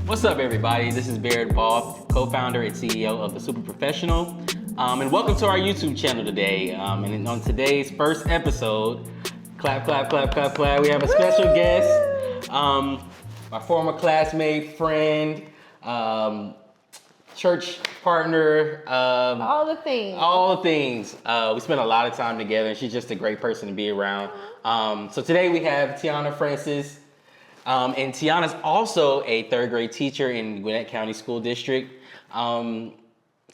What's up, everybody? This is Barrett Ball, co-founder and CEO of The Super Professional. And welcome to our YouTube channel today. And on today's first episode, clap, clap, clap, clap, clap, we have a special guest, my former classmate, friend, church partner. All the things. All the things. We spent a lot of time together, and she's just a great person to be around. So today we have Tianna Francis. And Tianna's also a third grade teacher in Gwinnett County School District. So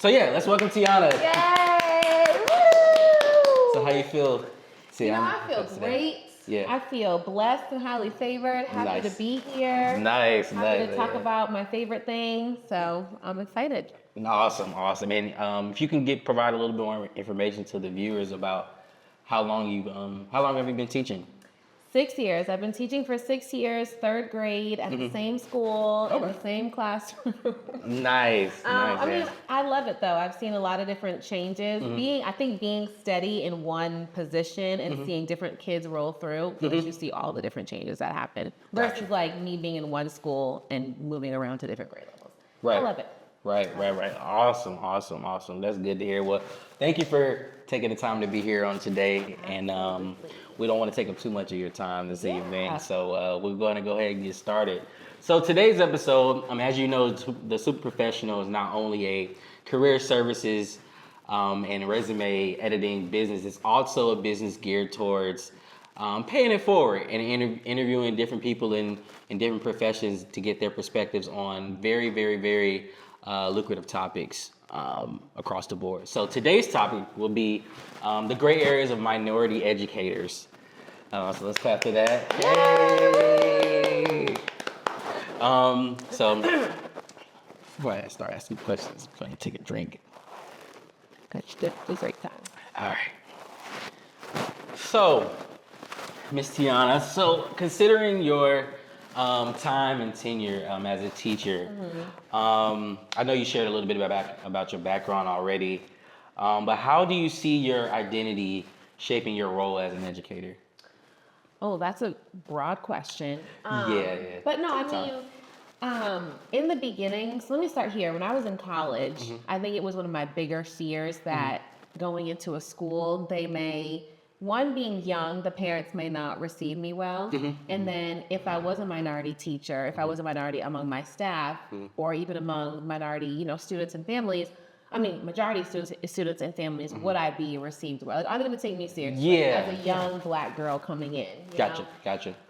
yeah, let's welcome Tianna. Yay! Woo! So how you feel, Tianna? I feel great. Yeah. I feel blessed and highly favored. Happy to be here. Nice. Happy to talk about my favorite thing. So I'm excited. Awesome. And if you can provide a little bit more information to the viewers about how long have you been teaching? 6 years. I've been teaching for 6 years, third grade at the same school, in the same classroom. Nice. I mean, I love it though. I've seen a lot of different changes. I think being steady in one position and seeing different kids roll through, you see all the different changes that happen. Versus like me being in one school and moving around to different grade levels. Right. I love it. Right. Awesome. That's good to hear. Well, thank you for taking the time to be here on today. And we don't want to take up too much of your time this evening. So we're going to go ahead and get started. So today's episode, as you know, the Super Professional is not only a career services and resume editing business, it's also a business geared towards paying it forward and interviewing different people in different professions to get their perspectives on very, very, very lucrative topics across the board. So today's topic will be the gray areas of minority educators. So let's clap for that. Yay! So before I start asking questions, I'm going to take a drink. It's great time. All right. So, Miss Tianna, considering your time and tenure as a teacher, I know you shared a little bit about your background already, but how do you see your identity shaping your role as an educator? Oh, that's a broad question. Yeah. But no, I mean, in the beginning, so let me start here. When I was in college, I think it was one of my bigger fears that going into a school, one, being young, the parents may not receive me well. And then if I was a minority teacher, if I was a minority among my staff, or even among minority, students and families, majority students and families, would I be received well? Are they going to take me seriously as a young Black girl coming in? Gotcha.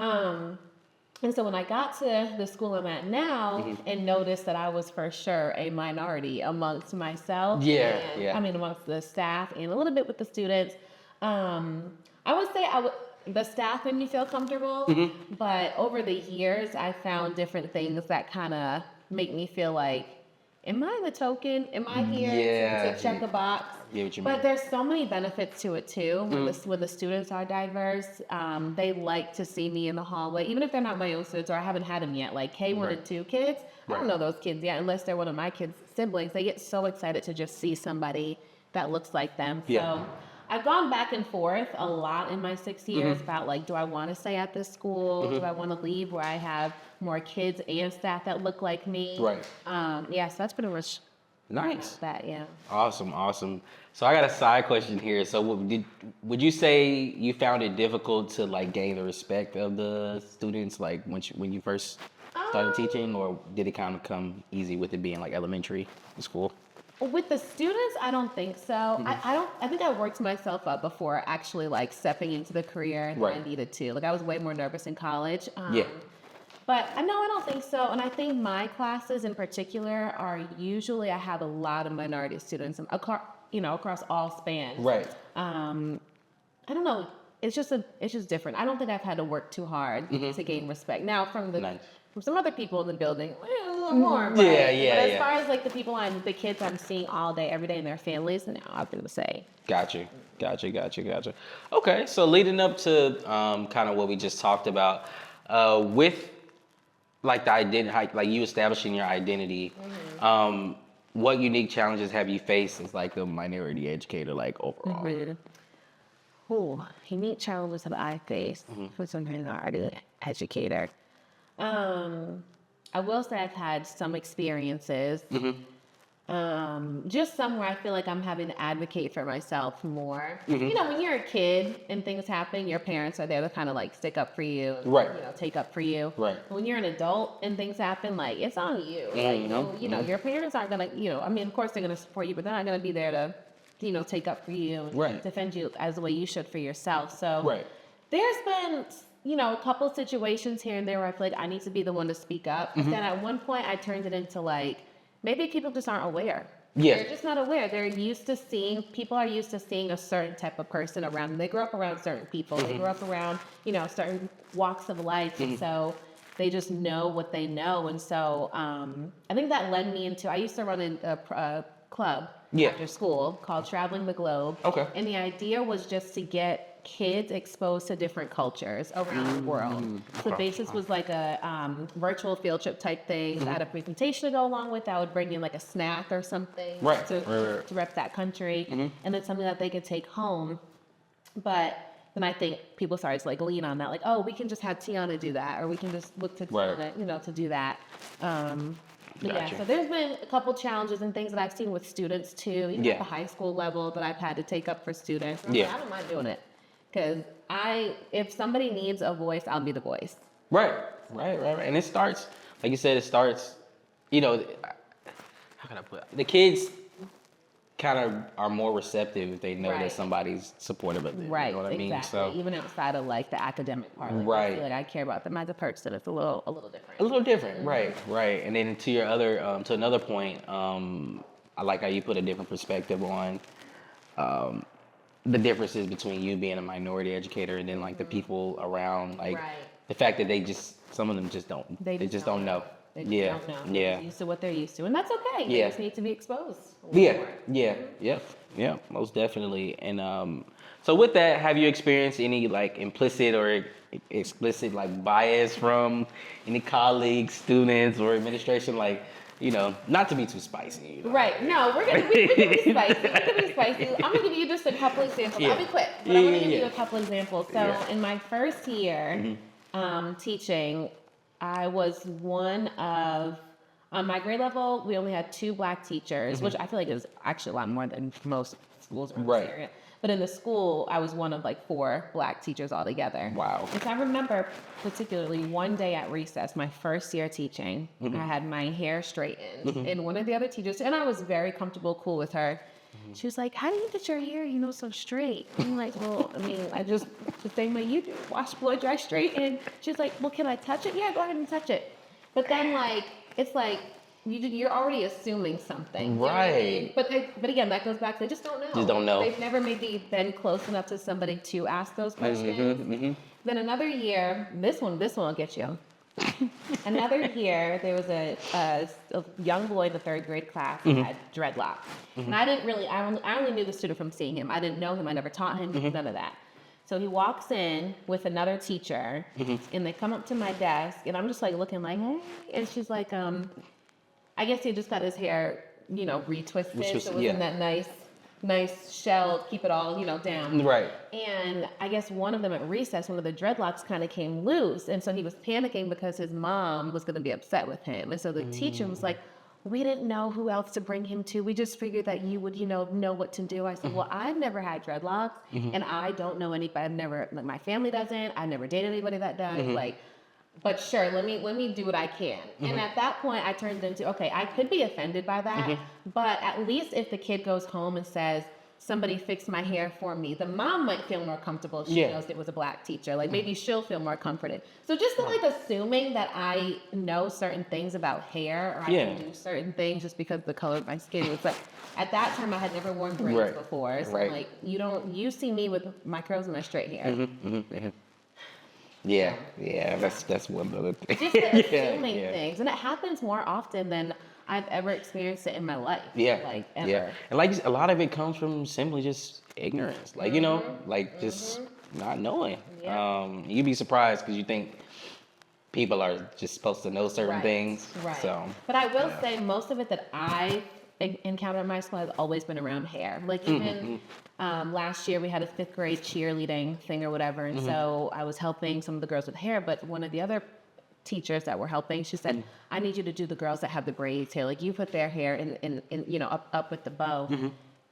And so when I got to the school I'm at now and noticed that I was for sure a minority amongst myself, amongst the staff and a little bit with the students, I would say the staff made me feel comfortable, but over the years, I found different things that kind of make me feel like, am I the token? Am I here to check a box? But there's so many benefits to it too. When the students are diverse, they like to see me in the hallway, even if they're not my own students or I haven't had them yet. Like K1 and 2 kids, I don't know those kids yet unless they're one of my kids' siblings. They get so excited to just see somebody that looks like them. So I've gone back and forth a lot in my 6 years about like, do I want to stay at this school? Do I want to leave where I have more kids and staff that look like me? Right. So that's pretty much nice. That, Awesome. So I got a side question here. So would you say you found it difficult to like gain the respect of the students like when you first started teaching, or did it kind of come easy with it being like elementary school? With the students, I don't think so. I think I worked myself up before actually like stepping into the career that I needed to. Like I was way more nervous in college. But no, I don't think so. And I think my classes in particular are usually, I have a lot of minority students across all spans. Right. I don't know. It's just different. I don't think I've had to work too hard to gain respect. Now from some other people in the building, a little more. Right? But as far as like the kids I'm seeing all day, every day in their families, no, I'm going to say. Gotcha. Okay, so leading up to kind of what we just talked about, with like the identity, like you establishing your identity, what unique challenges have you faced as like a minority educator, like overall? Unique challenges that I faced as a minority educator. I will say I've had some experiences. Just somewhere I feel like I'm having to advocate for myself more. You know, when you're a kid and things happen, your parents are there to kind of like stick up for you, right? You know, take up for you. Right. But when you're an adult and things happen, like it's on you. Like, you know, your parents aren't gonna, you know, I mean, of course they're gonna support you, but they're not gonna be there to, you know, take up for you and defend you as the way you should for yourself. So there's been, you know, a couple of situations here and there where I feel like I need to be the one to speak up. But then at one point I turned it into like, maybe people just aren't aware. They're just not aware. People are used to seeing a certain type of person around them. They grew up around certain people. They grew up around, you know, certain walks of life. And so they just know what they know. And so I think that led me into, I used to run a club after school called Traveling the Globe. Okay. And the idea was just to get kids exposed to different cultures around the world. So the basis was like a virtual field trip type thing. I had a presentation to go along with. I would bring in like a snack or something to rep that country, and then something that they could take home. But then I think people started to like lean on that, like, oh, we can just have Tianna do that, or we can just look to Tianna, you know, to do that. Yeah, so there's been a couple challenges and things that I've seen with students too, even at the high school level that I've had to take up for students. I don't mind doing it. Because if somebody needs a voice, I'll be the voice. Right. And it starts, like you said, you know, how can I put it? The kids kind of are more receptive if they know that somebody's supportive of them. Right. You know what I mean? So even outside of like the academic part, like, I feel like I care about them as a person. It's a little different. A little different, right. And then to your to another point, I like how you put a different perspective on the differences between you being a minority educator and then like the people around, like the fact that some of them just don't know. They just don't know. They're used to what they're used to, and that's okay. They just need to be exposed. Most definitely. And so with that, have you experienced any like implicit or explicit like bias from any colleagues, students, or administration, like, you know, not to be too spicy. You know? Right. No, we're gonna be spicy. I'm gonna give you just a couple examples. I'll be quick, but I'm gonna give you a couple examples. So in my first year teaching, I was one of, on my grade level, we only had 2 Black teachers, which I feel like is actually a lot more than most schools around this area. But in the school, I was one of like 4 Black teachers altogether. Wow. And so I remember particularly one day at recess, my first year teaching, I had my hair straightened. And one of the other teachers, and I was very comfortable, cool with her. She was like, how do you get your hair, you know, so straight? And I'm like, well, I mean, I just, the same way you do, wash, blow, dry, straight. And she's like, well, can I touch it? Yeah, go ahead and touch it. But then like, it's like, you're already assuming something. Right. But again, that goes back to they just don't know. Just don't know. They've never maybe been close enough to somebody to ask those questions. Then another year, this one will get you. Another year, there was a young boy in the 3rd grade class who had dreadlocks. And I only knew the student from seeing him. I didn't know him. I never taught him, none of that. So he walks in with another teacher, and they come up to my desk, and I'm just like looking like, hey. And she's like, I guess he just got his hair, you know, retwisted. So it wasn't that nice shell, keep it all, you know, down. Right. And I guess one of them at recess, one of the dreadlocks kind of came loose. And so he was panicking because his mom was going to be upset with him. And so the teacher was like, we didn't know who else to bring him to. We just figured that you would, you know what to do. I said, well, I've never had dreadlocks and I don't know anybody. My family doesn't. I've never dated anybody that does. Like, but sure, let me do what I can. And at that point, I turned into, okay, I could be offended by that, but at least if the kid goes home and says, somebody fixed my hair for me, the mom might feel more comfortable if she knows it was a Black teacher. Like maybe she'll feel more comforted. So just like assuming that I know certain things about hair or I can do certain things just because of the color of my skin. It's like, at that time I had never worn braids before. So like, you see me with my curls and my straight hair. Yeah, that's one other thing. Just assuming things, and it happens more often than I've ever experienced it in my life. Like ever. And like a lot of it comes from simply just ignorance, like you know, like just not knowing. You'd be surprised because you think people are just supposed to know certain things. Right. So, but I will say most of it that I encountered in my school has always been around hair. Like even last year we had a 5th grade cheerleading thing or whatever, and so I was helping some of the girls with hair, but one of the other teachers that were helping. She said, I need you to do the girls that have the braids here. Like, you put their hair in you know, up with the bow.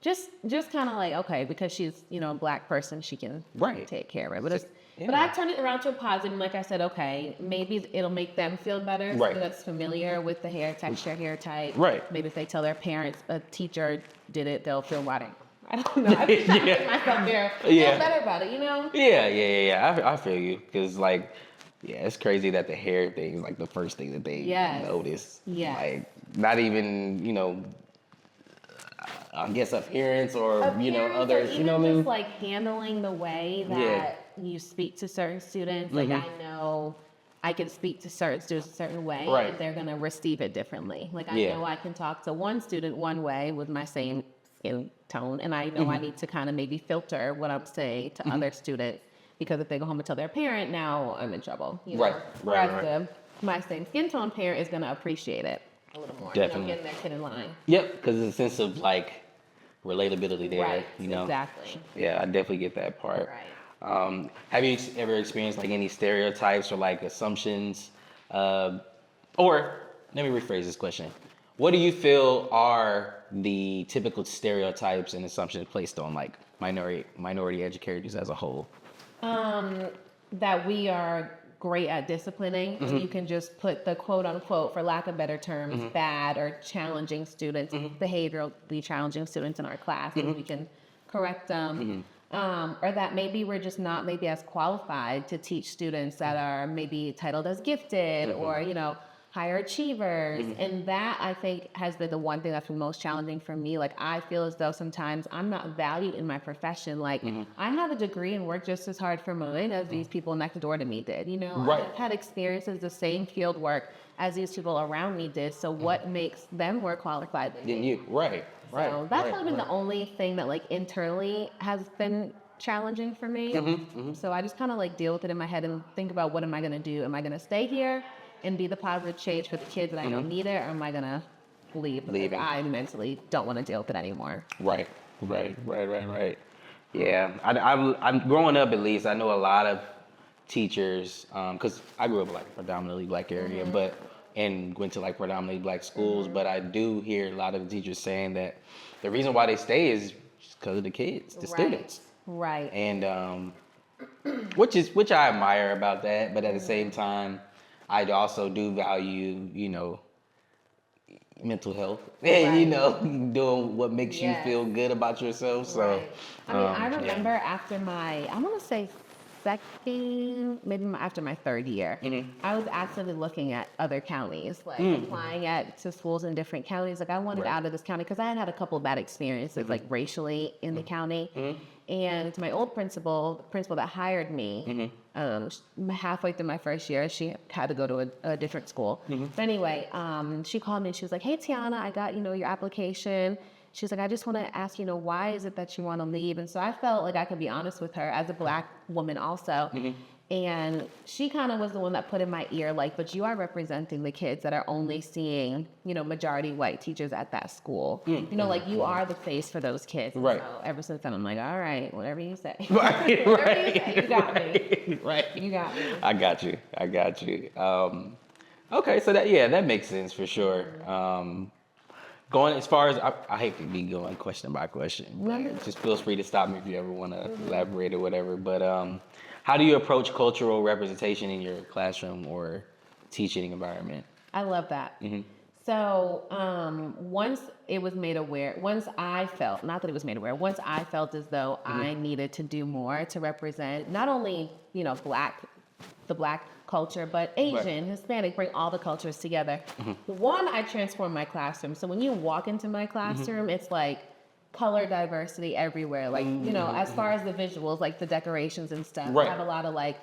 Just kind of like, okay, because she's, you know, a Black person, she can take care of it. But I turned it around to a positive. And like I said, okay, maybe it'll make them feel better. So that's familiar with the hair texture, hair type. Maybe if they tell their parents a teacher did it, they'll feel better. I don't know. I'm just trying to get myself there. Feel better about it, you know? I feel you. Because, like, it's crazy that the hair thing is, like, the first thing that they notice. Like, not even, you know, I guess appearance or, you know, others, you know what I mean? Just, like, handling the way that you speak to certain students. Like, I know I can speak to certain students a certain way, and they're going to receive it differently. Like, I know I can talk to one student one way with my same skin tone, and I know I need to kind of maybe filter what I'm saying to other students, because if they go home and tell their parent, now I'm in trouble. You know? Whereas my same skin tone parent is going to appreciate it a little more. Definitely. You know, getting that kid in line. Because there's a sense of, like, relatability there, you know? Exactly. Yeah, I definitely get that part. Have you ever experienced, like, any stereotypes or, like, assumptions? Or let me rephrase this question. What do you feel are the typical stereotypes and assumptions placed on, like, minority educators as a whole? That we are great at disciplining. You can just put the quote unquote, for lack of better terms, bad or challenging students, behaviorally challenging students in our class, and we can correct them. Or that maybe we're just not maybe as qualified to teach students that are maybe titled as gifted or, you know, higher achievers. And that, I think, has been the one thing that's been most challenging for me. Like, I feel as though sometimes I'm not valued in my profession. Like, I have a degree and work just as hard for mine as these people next door to me did. You know, I've had experiences, the same field work as these people around me did. So what makes them more qualified than me? So that's probably been the only thing that, like, internally has been challenging for me. So I just kind of, like, deal with it in my head and think about, what am I going to do? Am I going to stay here and be the positive change for the kids that I don't need it, or am I going to leave because I mentally don't want to deal with it anymore? Right. Yeah, I'm growing up, at least, I know a lot of teachers, because I grew up in, like, a predominantly Black area, and went to, like, predominantly Black schools, but I do hear a lot of the teachers saying that the reason why they stay is just because of the kids, the students. And which I admire about that, but at the same time, I also do value, you know, mental health, and, you know, doing what makes you feel good about yourself. So, I mean, I remember after my, I want to say after my third year, I was actively looking at other counties, like applying to schools in different counties. Like, I wanted out of this county because I had a couple of bad experiences, like, racially in the county. And my old principal, the principal that hired me, halfway through my first year, she had to go to a different school. But anyway, she called me and she was like, "Hey, Tianna, I got, you know, your application." She's like, "I just want to ask, you know, why is it that you want to leave?" And so I felt like I could be honest with her as a Black woman also. And she kind of was the one that put in my ear, like, "But you are representing the kids that are only seeing, you know, majority white teachers at that school. You know, like, you are the face for those kids." So ever since then, I'm like, all right, whatever you say. Whatever you say, you got me. You got me. I got you. Okay, so that makes sense for sure. Going as far as, I hate to be going question by question. Just feel free to stop me if you ever want to elaborate or whatever. But how do you approach cultural representation in your classroom or teaching environment? I love that. So once I felt, not that it was made aware, once I felt as though I needed to do more to represent not only, you know, the Black culture, but Asian, Hispanic, bring all the cultures together. One, I transform my classroom. So when you walk into my classroom, it's like color diversity everywhere. Like, you know, as far as the visuals, like the decorations and stuff, I have a lot of, like,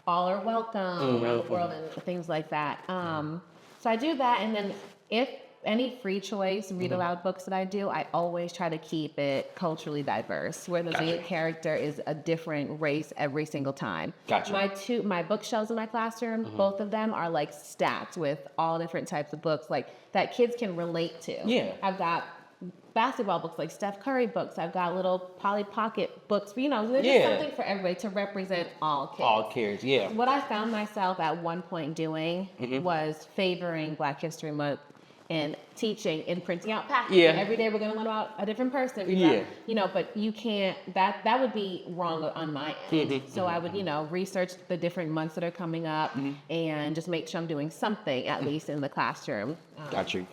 all are welcome around the world and things like that. So I do that, and then if any free choice read aloud books that I do, I always try to keep it culturally diverse, where the main character is a different race every single time. My bookshelves in my classroom, both of them are, like, stacked with all different types of books, like, that kids can relate to. I've got basketball books, like Steph Curry books. I've got little Polly Pocket books. There's just something for everybody to represent all kids. All kids, yeah. What I found myself at one point doing was favoring Black History Month and teaching and printing out packets. Yeah. And every day we're going to learn about a different person. But you can't, that would be wrong on my end. So I would, research the different months that are coming up and just make sure I'm doing something at least in the classroom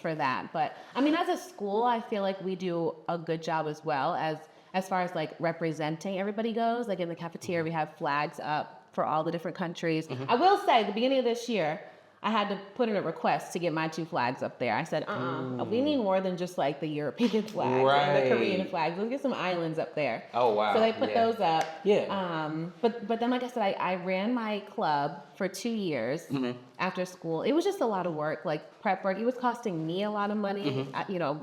for that. But I mean, as a school, I feel like we do a good job as well as far as like representing everybody goes. Like in the cafeteria, we have flags up for all the different countries. I will say at the beginning of this year, I had to put in a request to get my 2 flags up there. I said, we need more than just like the European flags and the Korean flags. Let's get some islands up there. Oh, wow. So they put those up. Yeah. But then, like I said, I ran my club for 2 years after school. It was just a lot of work, like prep work. It was costing me a lot of money,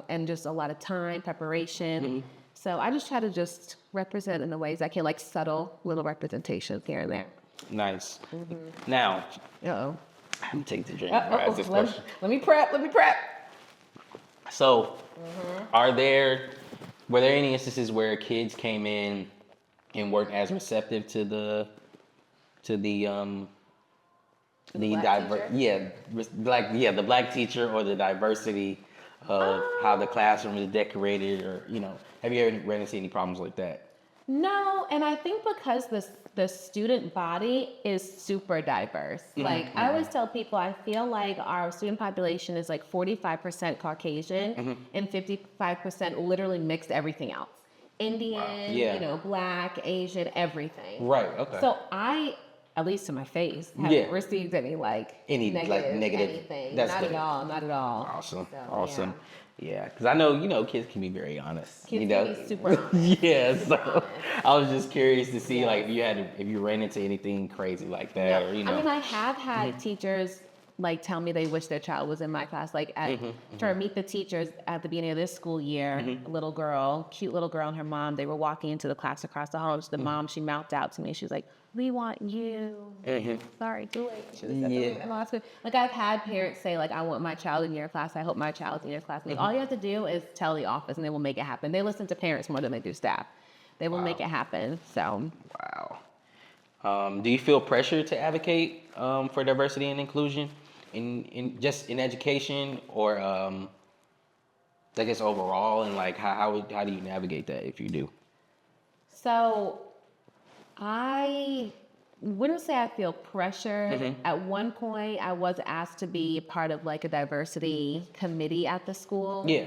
and just a lot of time, preparation. So I just try to just represent in the ways I can, like subtle little representations here and there. Nice. Now. Uh-oh. Let me take the drink. This question. Let me prep. So, were there any instances where kids came in and weren't as receptive to the black teacher or the diversity of how the classroom is decorated, or have you ever run into any problems like that? No, and I think because the student body is super diverse. Like I always tell people, I feel like our student population is like 45% Caucasian and 55% literally mixed everything else. Indian, Black, Asian, everything. Right. Okay. So I, at least to my face, haven't received any negative anything. Not at all. Awesome. So, awesome. Yeah, because I know, kids can be very honest. Kids can be super honest. Yeah, so I was just curious to see, like, if you ran into anything crazy like that, or, I mean, I have had teachers, like, tell me they wish their child was in my class. Like, for Meet the Teachers at the beginning of this school year, a cute little girl and her mom, they were walking into the class across the hall. The mom, she mouthed out to me. She was like, "We want you." Sorry, do it. She said like, I've had parents say, like, "I want my child in your class. I hope my child's in your class." Like, all you have to do is tell the office, and they will make it happen. They listen to parents more than they do staff. They will make it happen. So. Wow. Do you feel pressure to advocate for diversity and inclusion in education, or I guess overall, and like how do you navigate that if you do? So, I wouldn't say I feel pressure. At one point, I was asked to be part of like a diversity committee at the school. Yeah.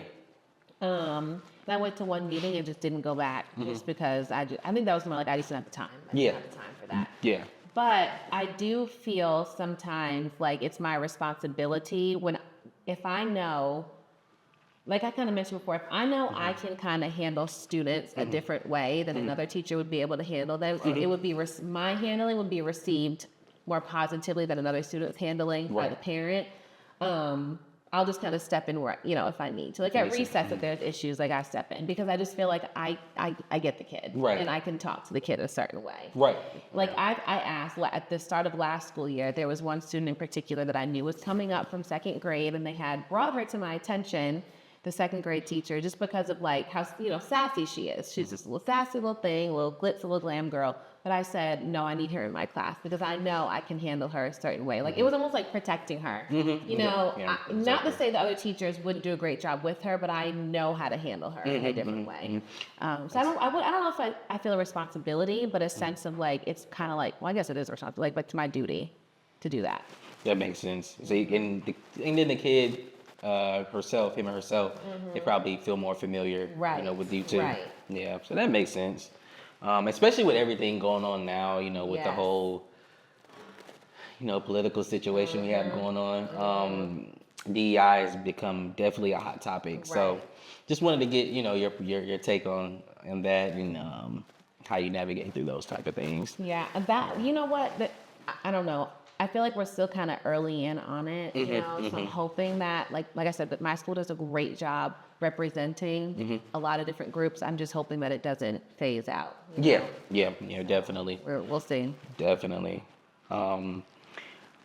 And I went to one meeting and just didn't go back just because I think that was more like I just didn't have the time. I didn't have the time for that. Yeah. But I do feel sometimes like it's my responsibility if I know, like I kind of mentioned before, if I know I can kind of handle students a different way than another teacher would be able to handle them, it would be my handling would be received more positively than another student's handling by the parent. I'll just kind of step in where, if I need to. Like at recess, if there's issues, like I step in because I just feel like I get the kid, and I can talk to the kid a certain way. Right. Like I asked at the start of last school year, there was one student in particular that I knew was coming up from 2nd grade, and they had brought her to my attention, the 2nd grade teacher, just because of like how sassy she is. She's just a little sassy little thing, a little glitz, a little glam girl. But I said, no, I need her in my class because I know I can handle her a certain way. Like it was almost like protecting her. Not to say the other teachers wouldn't do a great job with her, but I know how to handle her in a different way. So I don't know if I feel a responsibility, but a sense of like it's kind of like, well, I guess it is a responsibility, but it's my duty to do that. That makes sense. So and then the kid. Him or herself, they probably feel more familiar, with you too. Right. Yeah, so that makes sense. Especially with everything going on now, with the whole, political situation we have going on. DEI has become definitely a hot topic. Right. So, just wanted to get your take on that and how you navigate through those type of things. Yeah, that I don't know. I feel like we're still kind of early in on it, so I'm hoping that, like I said, that my school does a great job representing a lot of different groups. I'm just hoping that it doesn't phase out. Yeah, definitely. We'll see. Definitely.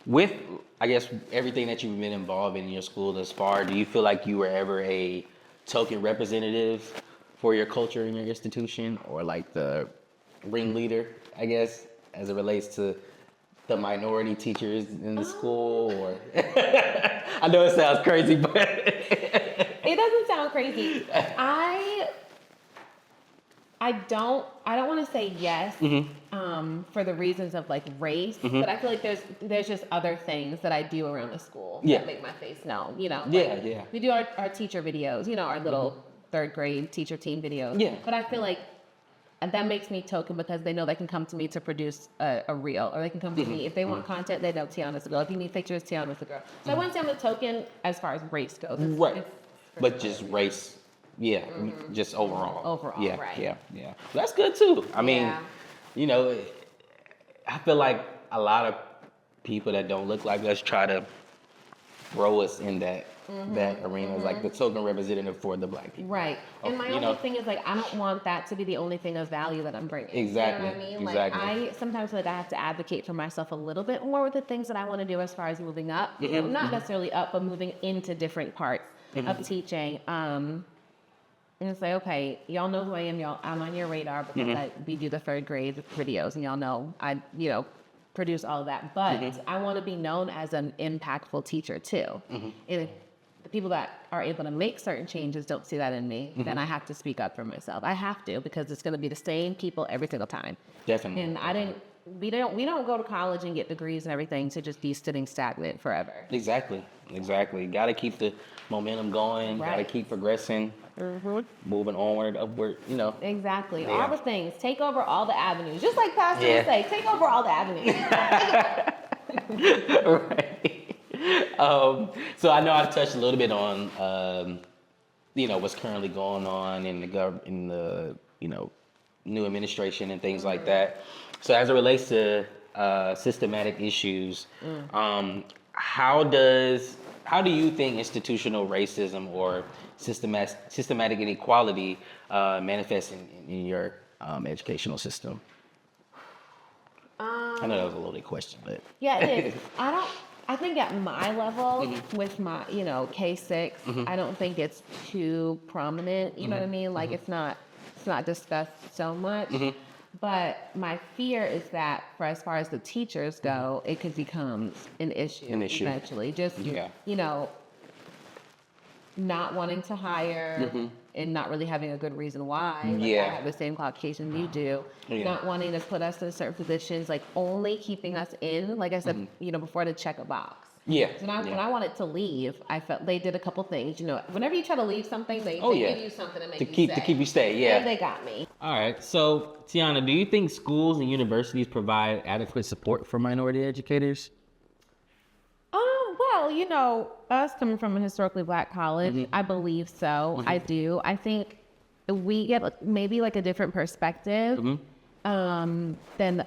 With, I guess, everything that you've been involved in your school thus far, do you feel like you were ever a token representatives for your culture in your institution, or like the ringleader, I guess, as it relates to the minority teachers in the school? Or I know it sounds crazy, but it doesn't sound crazy. I don't want to say yes, for the reasons of like race, but I feel like there's just other things that I do around the school that make my face known, you know? Like, we do our teacher videos, you know, our little third grade teacher team videos. Yeah. But I feel like that makes me token because they know they can come to me to produce a reel, or they can come to me if they want content. They know Tianna's the girl. If you need pictures, Tianna's the girl. So I wouldn't say I'm a token as far as race goes. But just race. Yeah, just overall. Overall, right. Yeah. Well, that's good too. I mean, you know, I feel like a lot of people that don't look like us try to throw us in that arena, like the token representative for the black people. Right. And my only thing is, like, I don't want that to be the only thing of value that I'm bringing. Exactly. You know what I mean? Exactly. Like, I sometimes feel like I have to advocate for myself a little bit more with the things that I want to do as far as moving up. Not necessarily up, but moving into different parts of teaching. And it's like, okay, y'all know who I am. I'm on your radar because we do the third grade videos, and y'all know I, produce all of that. But I want to be known as an impactful teacher too. If the people that are able to make certain changes don't see that in me, then I have to speak up for myself. I have to, because it's going to be the same people every single time. Definitely. And we don't go to college and get degrees and everything to just be sitting stagnant forever. Exactly. Got to keep the momentum going. Got to keep progressing. Moving onward, upward, Exactly. Yeah. All the things. Take over all the avenues. Just like Pastor would say, take over all the avenues. Right. So I know I touched a little bit on, what's currently going on in the new administration and things like that. So as it relates to systematic issues, how do you think institutional racism or systematic inequality manifests in your educational system? I know that was a loaded question, but yeah, it is. I think at my level with my K6, I don't think it's too prominent. You know what I mean? Like it's not discussed so much. But my fear is that for as far as the teachers go, it could become an issue eventually. Just not wanting to hire and not really having a good reason why. Like I have the same qualifications you do. Not wanting to put us in certain positions, like only keeping us in, like I said, before, to check a box. Yeah. So when I wanted to leave, I felt they did a couple things. Whenever you try to leave something, they give you something to keep you stay. Yeah. And they got me. All right. So Tianna, do you think schools and universities provide adequate support for minority educators? Well, us coming from a historically black college, I believe so. I do. I think we get maybe like a different perspective than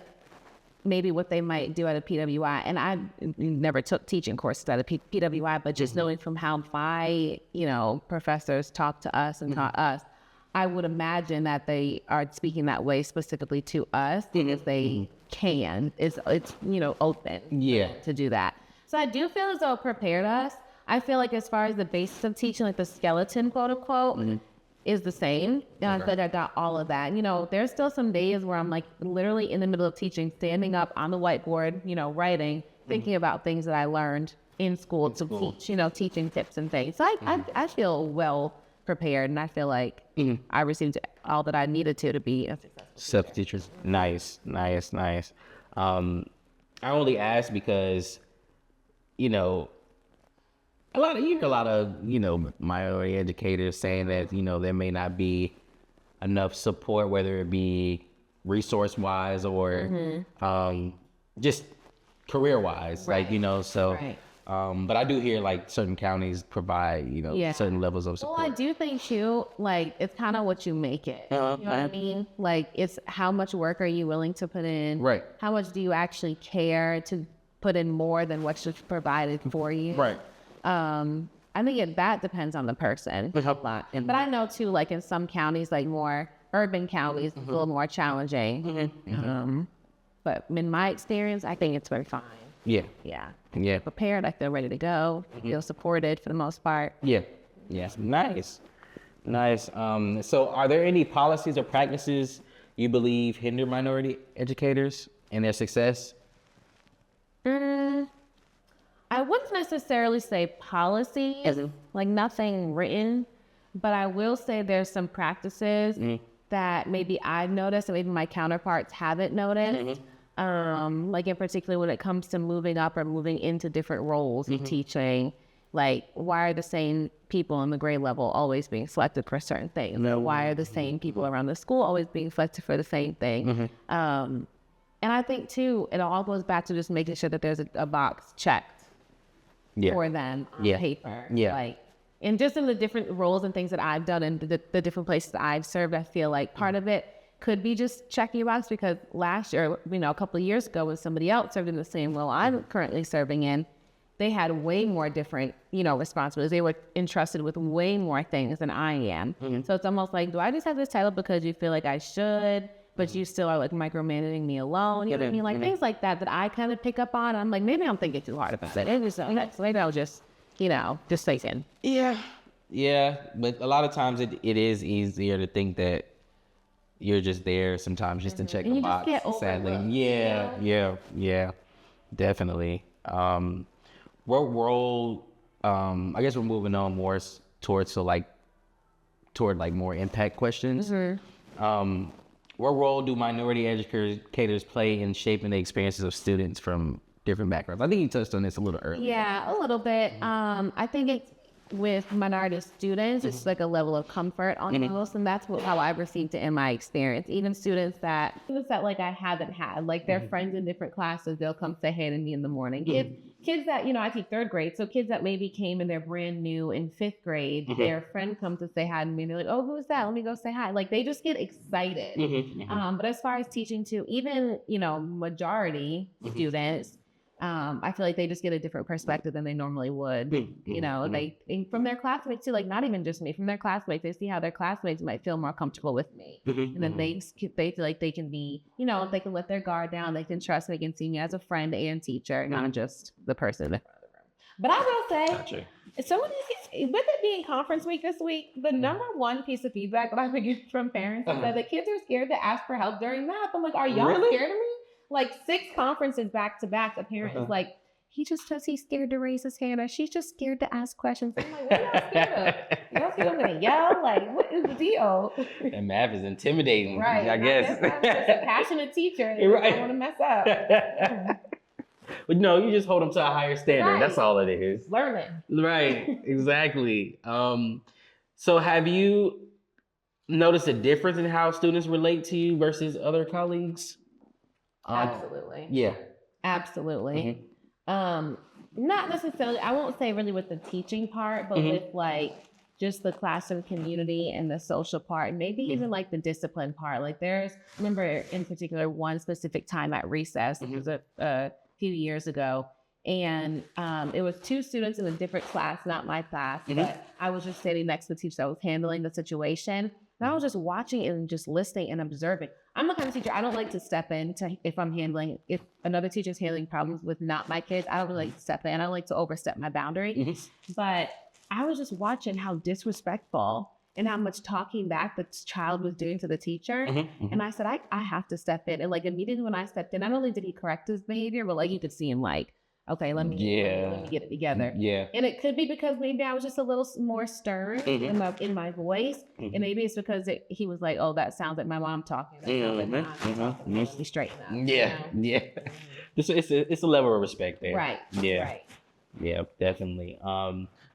maybe what they might do at a PWI. And I never took teaching courses at a PWI, but just knowing from how my, professors talk to us and taught us, I would imagine that they are speaking that way specifically to us because they can. It's open to do that. So I do feel as though it prepared us. I feel like as far as the basis of teaching, like the skeleton, quote unquote, is the same. And I feel like I got all of that. There's still some days where I'm like literally in the middle of teaching, standing up on the whiteboard, writing, thinking about things that I learned in school to teach, teaching tips and things. So I feel well prepared, and I feel like I received all that I needed to be a successful teacher. Nice. I only ask because, you hear a lot of minority educators saying that there may not be enough support, whether it be resource wise or just career wise, but I do hear like certain counties provide certain levels of support. Well, I do think too, like it's kind of what you make it. You know what I mean? Like it's how much work are you willing to put in? Right. How much do you actually care to put in more than what's just provided for you? Right. I think that depends on the person a lot. But I know too, like in some counties, like more urban counties, it's a little more challenging. But in my experience, I think it's very fine. Yeah. Prepared, I feel ready to go. Feel supported for the most part. Yeah. Nice. Nice. So are there any policies or practices you believe hinder minority educators and their success? I wouldn't necessarily say policies, like nothing written, but I will say there's some practices that maybe I've noticed and maybe my counterparts haven't noticed. Like in particular when it comes to moving up or moving into different roles of teaching, like why are the same people in the grade level always being selected for certain things? Why are the same people around the school always being selected for the same thing? And I think too, it all goes back to just making sure that there's a box checked for them on paper. Like, and just in the different roles and things that I've done and the different places that I've served, I feel like part of it could be just checking your box, because last year, a couple of years ago when somebody else served in the same role I'm currently serving in, they had way more different, responsibilities. They were entrusted with way more things than I am. So it's almost like, do I just have this title because you feel like I should, but you still are like micromanaging me alone? You know what I mean? Like things like that I kind of pick up on. I'm like, maybe I'm thinking too hard about it. Maybe I'll just, just say in. Yeah. But a lot of times it is easier to think that you're just there sometimes just to check the box. Sadly. Yeah. Definitely. What role, I guess we're moving on more toward more impact questions. What role do minority educators play in shaping the experiences of students from different backgrounds? I think you touched on this a little earlier. Yeah, a little bit. I think it's with minority students, it's like a level of comfort almost, and that's how I've received it in my experience. Even students that like I haven't had, like their friends in different classes, they'll come say hey to me in the morning. Kids that, I teach third grade, so kids that maybe came and they're brand new in fifth grade, their friend comes to say hi to me and they're like, oh, who's that? Let me go say hi. Like they just get excited. But as far as teaching to even, majority students, I feel like they just get a different perspective than they normally would. They from their classmates too, like not even just me, from their classmates, they see how their classmates might feel more comfortable with me. And then they feel like they can be, they can let their guard down, they can trust, they can see me as a friend and teacher, not just the person in front of the room. But I will say, so with it being conference week this week, the number one piece of feedback that I've been getting from parents is that the kids are scared to ask for help during math. I'm like, are y'all scared of me? Like 6 conferences back to back, a parent is like, he just says he's scared to raise his hand, or she's just scared to ask questions. I'm like, what are y'all scared of? Y'all think I'm gonna yell? Like, what is the deal? And math is intimidating, right? I guess. I'm just a passionate teacher, and I don't want to mess up. But no, you just hold them to a higher standard. That's all it is. Learning. Right. Exactly. So have you noticed a difference in how students relate to you versus other colleagues? Absolutely. Yeah. Absolutely. Not necessarily, I won't say really with the teaching part, but with like just the classroom community and the social part, maybe even like the discipline part. Like I remember in particular one specific time at recess, it was a few years ago, and it was 2 students in a different class, not my class, but I was just sitting next to the teacher that was handling the situation. And I was just watching and just listening and observing. I'm the kind of teacher, I don't like to step in if another teacher's handling problems with not my kids, I don't really like to step in. I don't like to overstep my boundary. But I was just watching how disrespectful and how much talking back the child was doing to the teacher. And I said, I have to step in. And like immediately when I stepped in, not only did he correct his behavior, but like you could see him like, okay, let me get it together. Yeah. And it could be because maybe I was just a little more stern in my voice. And maybe it's because he was like, oh, that sounds like my mom talking. That sounds like my mom talking. Let me straighten up. Yeah. It's a level of respect there. Right. Yeah. Right. Yeah, definitely.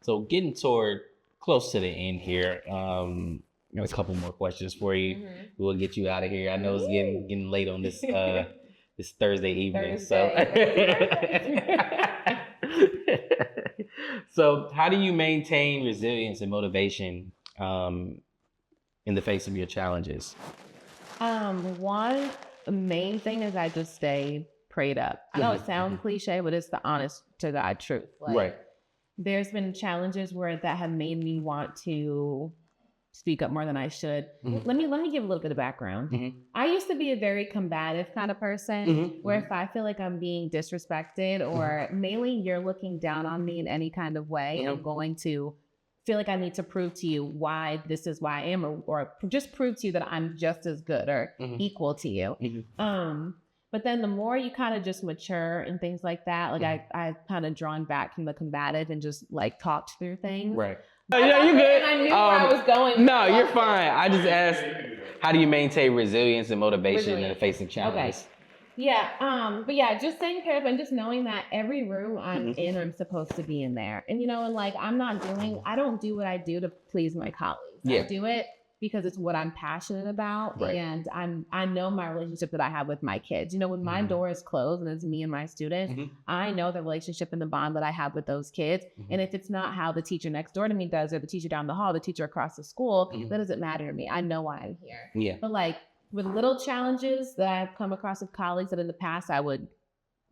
So getting toward close to the end here, a couple more questions for you. We'll get you out of here. I know it's getting late on this this Thursday evening. So how do you maintain resilience and motivation in the face of your challenges? One main thing is I just stay prayed up. I know it sounds cliche, but it's the honest to God truth. Like, there's been challenges where that have made me want to speak up more than I should. Let me give a little bit of background. I used to be a very combative kind of person where if I feel like I'm being disrespected or mainly you're looking down on me in any kind of way, I'm going to feel like I need to prove to you why this is why I am, or just prove to you that I'm just as good or equal to you. But then the more you kind of just mature and things like that, like I kind of drawn back from the combative and just like talked through things. Right. Yeah, you're good. And I knew where I was going. No, you're fine. I just asked, how do you maintain resilience and motivation in the face of challenges? Okay. Yeah, but yeah, just taking care of and just knowing that every room I'm in, I'm supposed to be in there. And, and like, I don't do what I do to please my colleagues. I do it because it's what I'm passionate about. Right. And I know my relationship that I have with my kids. When my door is closed and it's me and my students, I know the relationship and the bond that I have with those kids. And if it's not how the teacher next door to me does, or the teacher down the hall, the teacher across the school, that doesn't matter to me. I know why I'm here. Yeah. But like, with little challenges that I've come across with colleagues that in the past I would,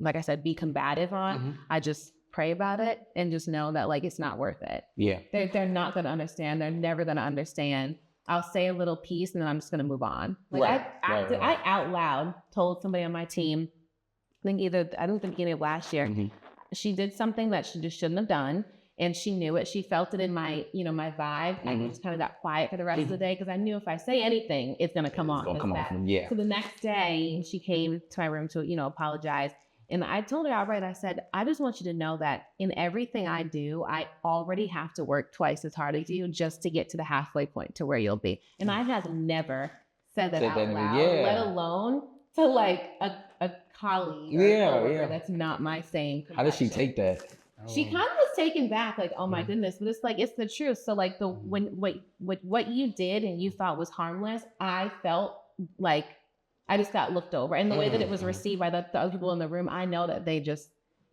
like I said, be combative on, I just pray about it and just know that like it's not worth it. Yeah. They're not going to understand. They're never going to understand. I'll say a little piece and then I'm just going to move on. Like I out loud told somebody on my team, I think at the beginning of last year, she did something that she just shouldn't have done. And she knew it. She felt it in my, my vibe. I just kind of got quiet for the rest of the day because I knew if I say anything, it's going to come off. So the next day, she came to my room to, apologize. And I told her outright, I said, I just want you to know that in everything I do, I already have to work twice as hard as you just to get to the halfway point to where you'll be. And I have never said that out loud, let alone to like a colleague or coworker that's not my same complexion. How does she take that? She kind of was taken back, like, oh my goodness, but it's like, it's the truth. So like what you did and you thought was harmless, I felt like I just got looked over. And the way that it was received by the other people in the room, I know that they just,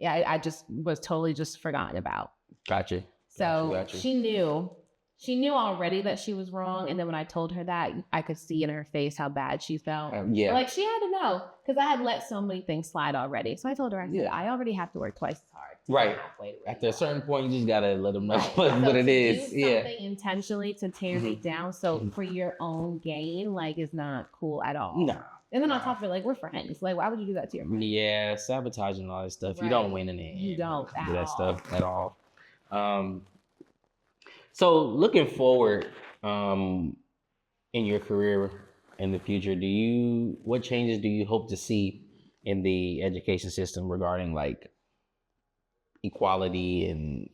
I just was totally just forgotten about. Gotcha. So she knew already that she was wrong. And then when I told her that, I could see in her face how bad she felt. Like she had to know because I had let so many things slide already. So I told her, I said, I already have to work twice as hard. Right. After a certain point, you just got to let them know what it is. Do something intentionally to tear me down. So for your own gain, like, is not cool at all. No. And then on top of it, like, we're friends. Like, why would you do that to your friend? Yeah, sabotaging all that stuff. Right. You don't win in the end. You don't do that stuff at all. So looking forward in your career in the future, what changes do you hope to see in the education system regarding like equality and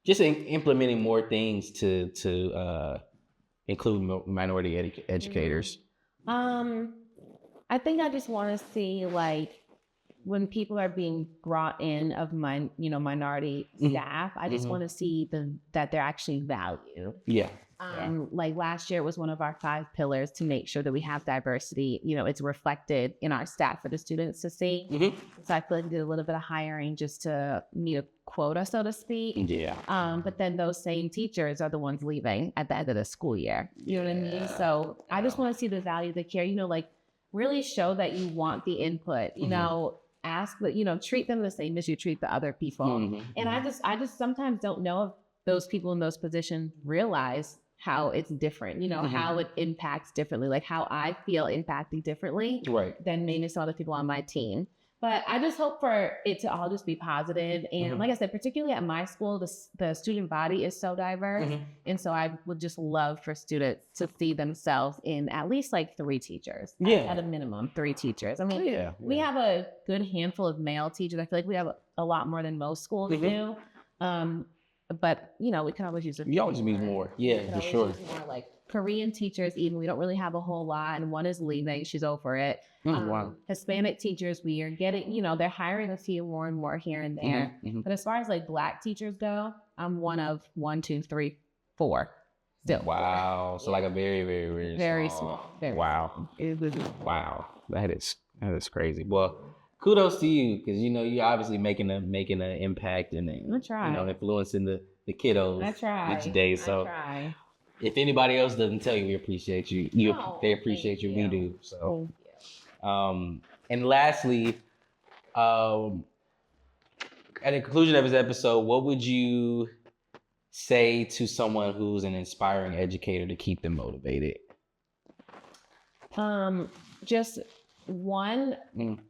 just implementing more things to include minority educators? I think I just want to see like when people are being brought in of minority staff, I just want to see that they're actually valued. Yeah. Like last year, it was one of our 5 pillars to make sure that we have diversity. It's reflected in our staff for the students to see. So I feel like we did a little bit of hiring just to meet a quota, so to speak. Yeah. But then those same teachers are the ones leaving at the end of the school year. You know what I mean? So I just want to see the value, the care. Like really show that you want the input. Ask, but treat them the same as you treat the other people. And I just sometimes don't know if those people in those positions realize how it's different, how it impacts differently, like how I feel impacting differently than maybe some other people on my team. But I just hope for it to all just be positive. And like I said, particularly at my school, the student body is so diverse. And so I would just love for students to see themselves in at least like 3 teachers. At a minimum, 3 teachers. I mean, we have a good handful of male teachers. I feel like we have a lot more than most schools do. But, we can always use it. You always need more. Yeah, for sure. More like Korean teachers, even, we don't really have a whole lot. And one is leaving. She's over it. Wow. Hispanic teachers, we are getting, they're hiring a few more and more here and there. But as far as like Black teachers go, I'm one of 1, 2, 3, 4. Still. Wow. So like a very, very, very small. Wow. Wow. That is crazy. Well, kudos to you, because you're obviously making an impact and influencing the kiddos today. So if anybody else doesn't tell you, we appreciate you. They appreciate you. We do. So, and lastly, at the conclusion of this episode, what would you say to someone who's an aspiring educator to keep them motivated? Just one,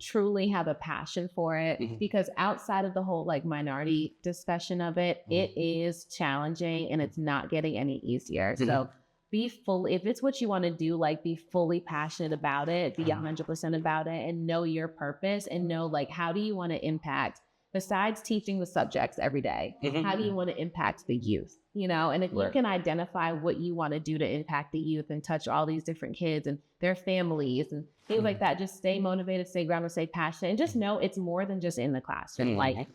truly have a passion for it, because outside of the whole like minority discussion of it, it is challenging and it's not getting any easier. So if it's what you want to do, like be fully passionate about it, be 100% about it, and know your purpose, and know like, how do you want to impact, besides teaching the subjects every day, how do you want to impact the youth? You know, and if you can identify what you want to do to impact the youth and touch all these different kids and their families and things like that, just stay motivated, stay grounded, stay passionate, and just know it's more than just in the classroom. Like,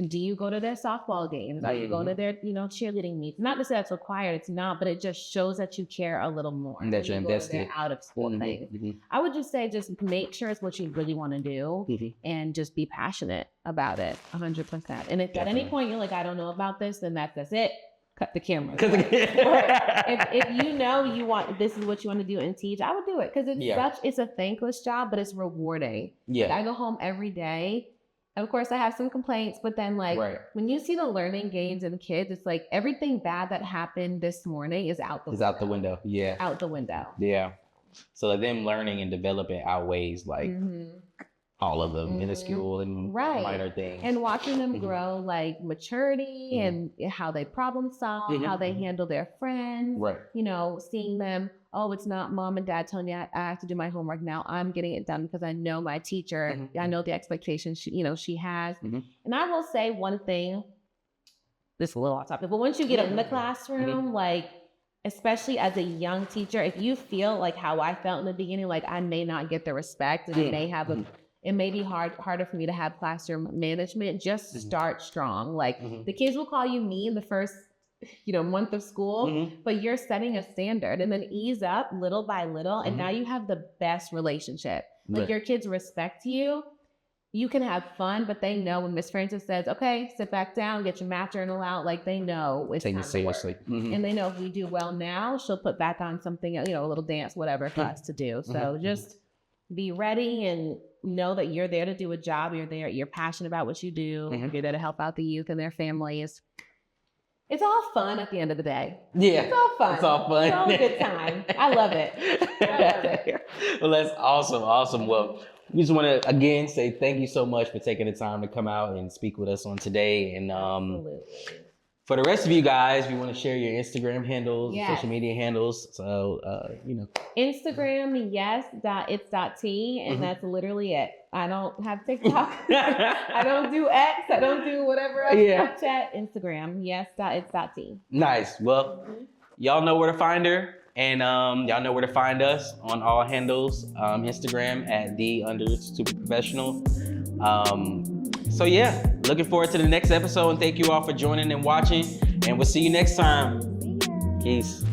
do you go to their softball games? Are you going to their, cheerleading meets? Not to say that's required, it's not, but it just shows that you care a little more. That you're invested. Out of school things. I would just say, just make sure it's what you really want to do, and just be passionate about it 100%. And if at any point you're like, I don't know about this, then that's it. Cut the camera. If you know this is what you want to do and teach, I would do it, because it's a thankless job, but it's rewarding. Like, I go home every day. Of course, I have some complaints, but then when you see the learning gains in kids, it's like everything bad that happened this morning is out the window. Out the window. Yeah. Out the window. Yeah. So them learning and developing outweighs all of the minuscule and minor things. And watching them grow, like maturity and how they problem solve, how they handle their friends. Right. Seeing them, oh, it's not mom and dad telling me I have to do my homework now. I'm getting it done because I know my teacher. I know the expectations she has. And I will say one thing, this is a little off topic, but once you get in the classroom, like, especially as a young teacher, if you feel like how I felt in the beginning, like I may not get the respect and it may be harder for me to have classroom management, just start strong. Like the kids will call you mean the first month of school, but you're setting a standard, and then ease up little by little. And now you have the best relationship. Like your kids respect you. You can have fun, but they know when Miss Francis says, okay, sit back down, get your math journal out. Like, they know it's taking it seriously. And they know if we do well now, she'll put back on something, a little dance, whatever for us to do. So just be ready and know that you're there to do a job. You're passionate about what you do. You're there to help out the youth and their families. It's all fun at the end of the day. Yeah. It's all fun. It's all fun. It's all a good time. I love it. Well, that's awesome. Awesome. Well, we just want to, again, say thank you so much for taking the time to come out and speak with us on today. And Absolutely. For the rest of you guys, we want to share your Instagram handles, social media handles. So, Instagram, yes.its.t, and that's literally it. I don't have TikTok. I don't do X. I don't do whatever else. Snapchat, Instagram, yes.its.t. Nice. Well, y'all know where to find her. And y'all know where to find us on all handles. Instagram at @the_super-professional. So yeah, looking forward to the next episode, and thank you all for joining and watching, and we'll see you next time. Peace.